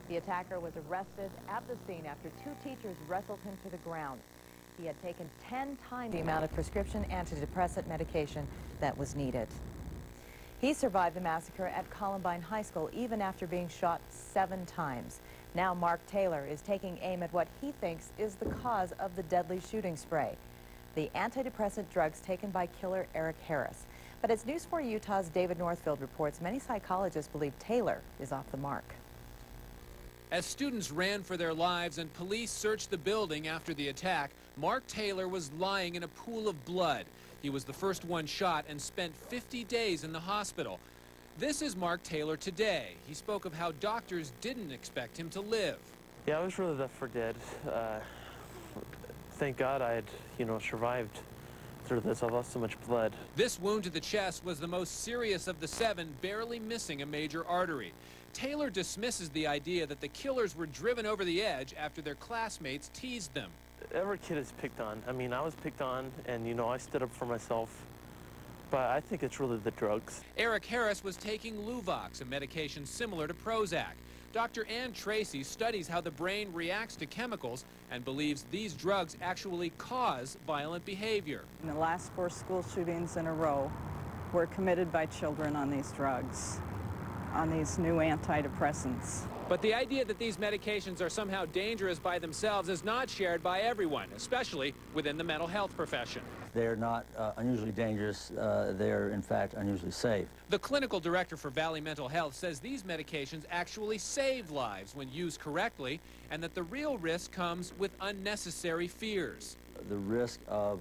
The attacker was arrested at the scene after 2 teachers wrestled him to the ground. He had taken 10 times the amount of prescription antidepressant medication that was needed. He survived the massacre at Columbine High School even after being shot 7 times. Now Mark Taylor is taking aim at what he thinks is the cause of the deadly shooting spree: the antidepressant drugs taken by killer Eric Harris. But as News 4 Utah's David Northfield reports, many psychologists believe Taylor is off the mark. As students ran for their lives and police searched the building after the attack, Mark Taylor was lying in a pool of blood. He was the first one shot and spent 50 days in the hospital. This is Mark Taylor today. He spoke of how doctors didn't expect him to live. Yeah, I was really left for dead. Thank God I had, survived through this. I lost so much blood. This wound to the chest was the most serious of the 7, barely missing a major artery. Taylor dismisses the idea that the killers were driven over the edge after their classmates teased them. Every kid is picked on. I mean, I was picked on, and, I stood up for myself. But I think it's really the drugs. Eric Harris was taking Luvox, a medication similar to Prozac. Dr. Blake-Tracy studies how the brain reacts to chemicals and believes these drugs actually cause violent behavior. In the last 4 school shootings in a row were committed by children on these drugs, on these new antidepressants. But the idea that these medications are somehow dangerous by themselves is not shared by everyone, especially within the mental health profession. They're not unusually dangerous. They're, in fact, unusually safe. The clinical director for Valley Mental Health says these medications actually save lives when used correctly, and that the real risk comes with unnecessary fears. The risk of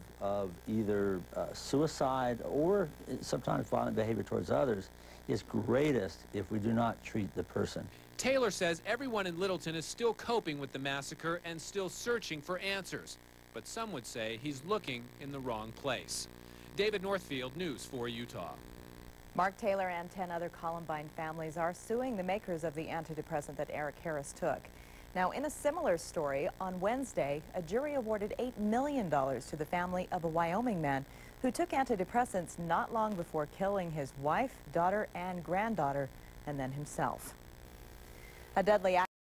either suicide or sometimes violent behavior towards others is greatest if we do not treat the person. Taylor says everyone in Littleton is still coping with the massacre and still searching for answers. But some would say he's looking in the wrong place. David Northfield, News 4 Utah. Mark Taylor and 10 other Columbine families are suing the makers of the antidepressant that Eric Harris took. Now, in a similar story, on Wednesday, a jury awarded $8 million to the family of a Wyoming man who took antidepressants not long before killing his wife, daughter, and granddaughter, and then himself. A deadly